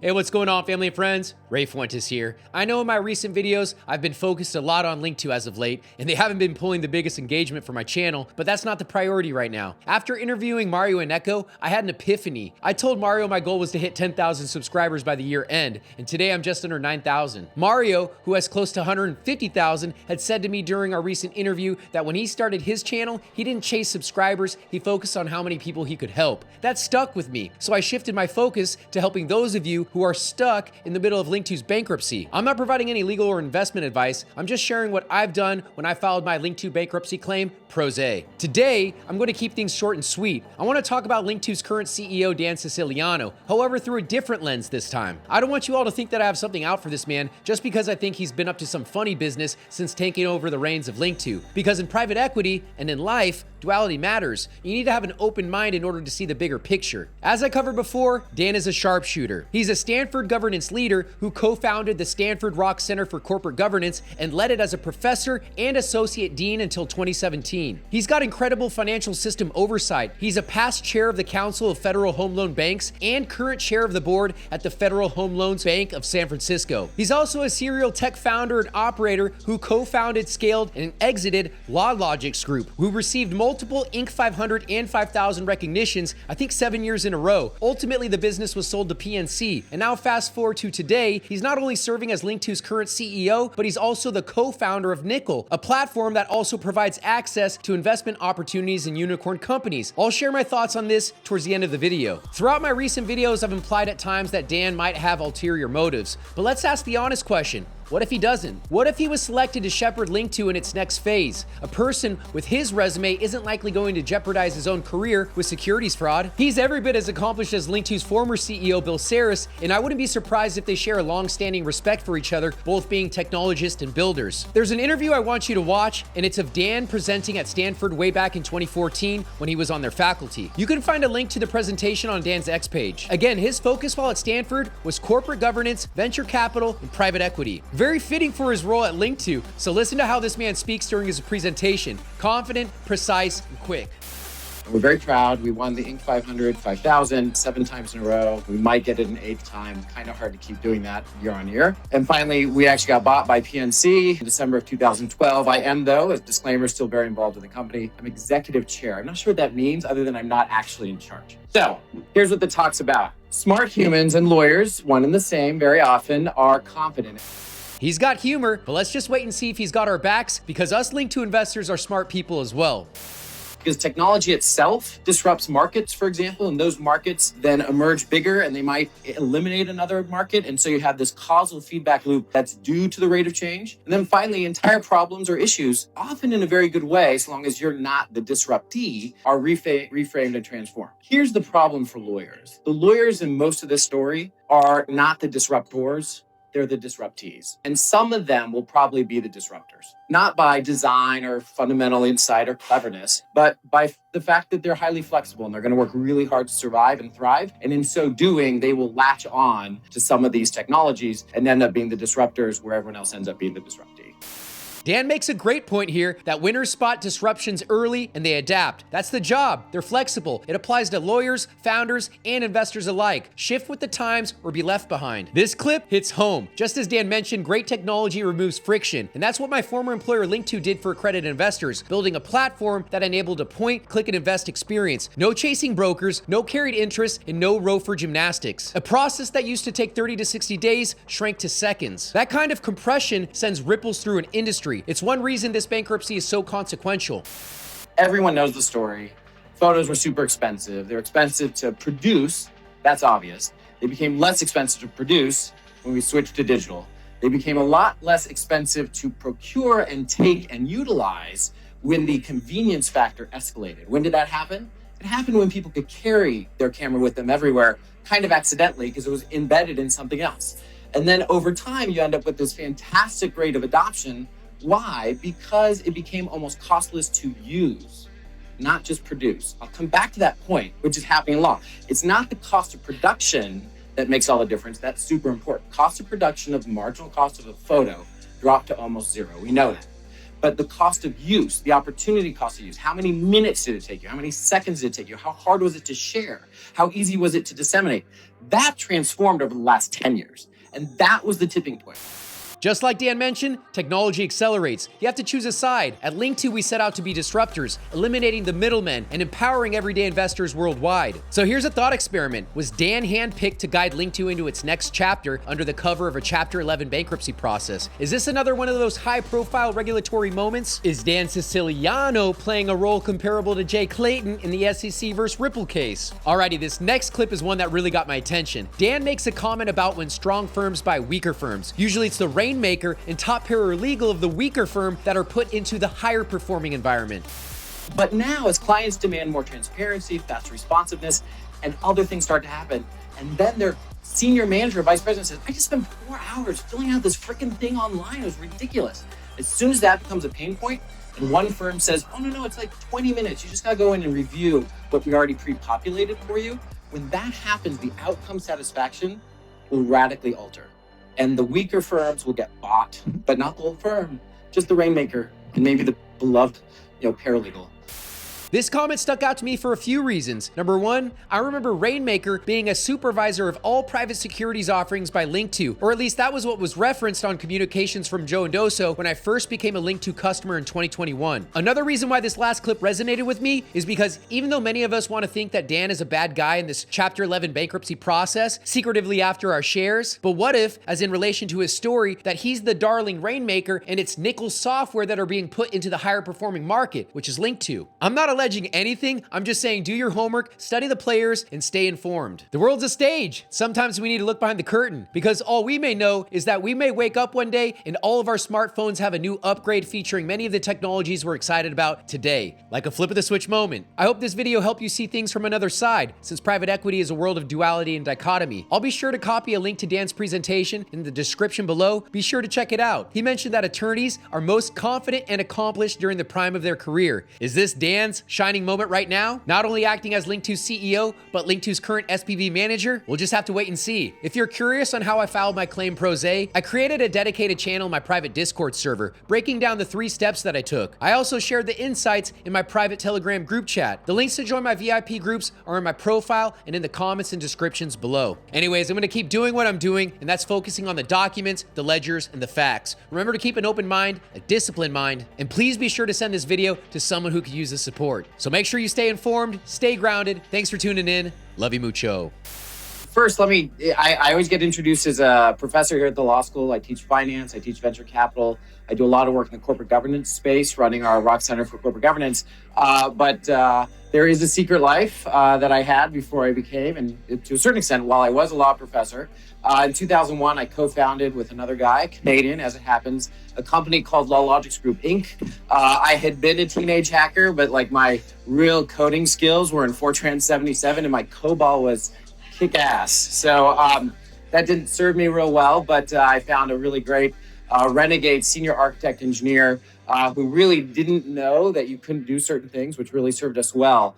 Hey, what's going on, family and friends? Fuentes here. I know in my recent videos, I've been focused a lot on Linqto as of late, and they haven't been pulling the biggest engagement for my channel, but that's not the priority right now. After interviewing Mario and Nikkl, I had an epiphany. I told Mario my goal was to hit 10,000 subscribers by the year end, and today I'm just under 9,000. Mario, who has close to 150,000, had said to me during our recent interview that when he started his channel, he didn't chase subscribers, he focused on how many people he could help. That stuck with me, so I shifted my focus to helping those of you who are stuck in the middle of Linqto's bankruptcy. I'm not providing any legal or investment advice. I'm just sharing what I've done when I filed my Linqto bankruptcy claim, pro se. Today, I'm going to keep things short and sweet. I want to talk about Linqto's current CEO, Dan Siciliano, however, through a different lens this time. I don't want you all to think that I have something out for this man just because I think he's been up to some funny business since taking over the reins of Linqto. Because in private equity and in life, duality matters. You need to have an open mind in order to see the bigger picture. As I covered before, Dan is a sharpshooter. He's a Stanford governance leader who co-founded the Stanford Rock Center for Corporate Governance and led it as a professor and associate dean until 2017. He's got incredible financial system oversight. He's a past chair of the Council of Federal Home Loan Banks and current chair of the board at the Federal Home Loans Bank of San Francisco. He's also a serial tech founder and operator who co-founded, scaled, and exited LawLogix Group, who received multiple Inc. 500 and 5,000 recognitions, I think 7 years in a row. Ultimately, the business was sold to PNC. And now fast forward to today, he's not only serving as Linqto's current CEO, but he's also the co-founder of Nikkl, a platform that also provides access to investment opportunities in unicorn companies. I'll share my thoughts on this towards the end of the video. Throughout my recent videos, I've implied at times that Dan might have ulterior motives, but let's ask the honest question. What if he doesn't? What if he was selected to shepherd Linqto in its next phase? A person with his resume isn't likely going to jeopardize his own career with securities fraud. He's every bit as accomplished as Linqto's former CEO, Bill Saris, and I wouldn't be surprised if they share a long-standing respect for each other, both being technologists and builders. There's an interview I want you to watch, and it's of Dan presenting at Stanford way back in 2014 when he was on their faculty. You can find a link to the presentation on Dan's X page. Again, his focus while at Stanford was corporate governance, venture capital, and private equity. Very fitting for his role at Linqto, so listen to how this man speaks during his presentation. Confident, precise, and quick. We're very proud. We won the Inc. 500, 5,000, 7 times in a row. We might get it an 8th time. Kind of hard to keep doing that year on year. And finally, we actually got bought by PNC in December of 2012. I am, though, as a disclaimer, still very involved in the company. I'm executive chair. I'm not sure what that means other than I'm not actually in charge. So here's what the talk's about. Smart humans and lawyers, one and the same very often, are confident. He's got humor, but let's just wait and see if he's got our backs, because us Linqto investors are smart people as well. Because technology itself disrupts markets, for example, and those markets then emerge bigger and they might eliminate another market. And so you have this causal feedback loop that's due to the rate of change. And then finally, entire problems or issues, often in a very good way, as long as you're not the disruptee, are reframed and transformed. Here's the problem for lawyers. The lawyers in most of this story are not the disruptors. They're the disruptees. And some of them will probably be the disruptors, not by design or fundamental insight or cleverness, but by the fact that they're highly flexible and they're going to work really hard to survive and thrive. And in so doing, they will latch on to some of these technologies and end up being the disruptors where everyone else ends up being the disruptee. Dan makes a great point here that winners spot disruptions early and they adapt. That's the job. They're flexible. It applies to lawyers, founders, and investors alike. Shift with the times or be left behind. This clip hits home. Just as Dan mentioned, great technology removes friction. And that's what my former employer Linqto did for accredited investors, building a platform that enabled a point, click, and invest experience. No chasing brokers, no carried interest, and no row for gymnastics. A process that used to take 30 to 60 days shrank to seconds. That kind of compression sends ripples through an industry. It's one reason this bankruptcy is so consequential. Everyone knows the story. Photos were super expensive. They're expensive to produce. That's obvious. They became less expensive to produce when we switched to digital. They became a lot less expensive to procure and take and utilize when the convenience factor escalated. When did that happen? It happened when people could carry their camera with them everywhere, kind of accidentally because it was embedded in something else. And then over time, you end up with this fantastic rate of adoption. Why? Because it became almost costless to use, not just produce. I'll come back to that point, which is happening a lot. It's not the cost of production that makes all the difference. That's super important. Cost of production of the marginal cost of a photo dropped to almost zero. We know that. but the cost of use, the opportunity cost of use, how many minutes did it take you? How many seconds did it take you? How hard was it to share? How easy was it to disseminate? That transformed over the last 10 years. And that was the tipping point. Just like Dan mentioned, technology accelerates. You have to choose a side. At Linqto, we set out to be disruptors, eliminating the middlemen and empowering everyday investors worldwide. So here's a thought experiment. Was Dan handpicked to guide Linqto into its next chapter under the cover of a Chapter 11 bankruptcy process? Is this another one of those high-profile regulatory moments? Is Dan Siciliano playing a role comparable to Jay Clayton in the SEC versus Ripple case? Alrighty, this next clip is one that really got my attention. Dan makes a comment about when strong firms buy weaker firms. Usually it's the rainmaker and top paralegal of the weaker firm that are put into the higher performing environment. But now, as clients demand more transparency, faster responsiveness, and other things start to happen, and then their senior manager or vice president says, I just spent 4 hours filling out this freaking thing online. It was ridiculous. As soon as that becomes a pain point, and one firm says, oh, no, it's like 20 minutes. You just got to go in and review what we already pre-populated for you. When that happens, the outcome satisfaction will radically alter. And the weaker firms will get bought, but not the whole firm, just the rainmaker and maybe the beloved, paralegal. This comment stuck out to me for a few reasons. Number one, I remember Rainmaker being a supervisor of all private securities offerings by Linqto, or at least that was what was referenced on communications from Joe Endoso when I first became a Linqto customer in 2021. Another reason why this last clip resonated with me is because even though many of us want to think that Dan is a bad guy in this Chapter 11 bankruptcy process, secretively after our shares, but what if, as in relation to his story, that he's the darling Rainmaker and it's Nikkl software that are being put into the higher performing market, which is Linqto. I'm not alleging anything. I'm just saying do your homework, study the players, and stay informed. The world's a stage. Sometimes we need to look behind the curtain because all we may know is that we may wake up one day and all of our smartphones have a new upgrade featuring many of the technologies we're excited about today, like a flip of the switch moment. I hope this video helped you see things from another side, since private equity is a world of duality and dichotomy. I'll be sure to copy a link to Dan's presentation in the description below. Be sure to check it out. He mentioned that attorneys are most confident and accomplished during the prime of their career. Is this Dan's shining moment right now? Not only acting as Linqto CEO, but Linqto's current SPV manager? We'll just have to wait and see. If you're curious on how I filed my claim pro se, I created a dedicated channel in my private Discord server, breaking down the 3 steps that I took. I also shared the insights in my private Telegram group chat. The links to join my VIP groups are in my profile and in the comments and descriptions below. Anyways, I'm gonna keep doing what I'm doing, and that's focusing on the documents, the ledgers, and the facts. Remember to keep an open mind, a disciplined mind, and please be sure to send this video to someone who could use the support. So make sure you stay informed, stay grounded. Thanks for tuning in. Love you mucho. First, I always get introduced as a professor here at the law school. I teach finance, I teach venture capital. I do a lot of work in the corporate governance space, running our Rock Center for Corporate Governance. But there is a secret life that I had before I became, and to a certain extent, while I was a law professor. In 2001, I co-founded with another guy, Canadian, as it happens, a company called LawLogix Group, Inc. I had been a teenage hacker, but my real coding skills were in Fortran 77, and my COBOL was kick-ass. So that didn't serve me real well, but I found a really great renegade senior architect engineer who really didn't know that you couldn't do certain things, which really served us well.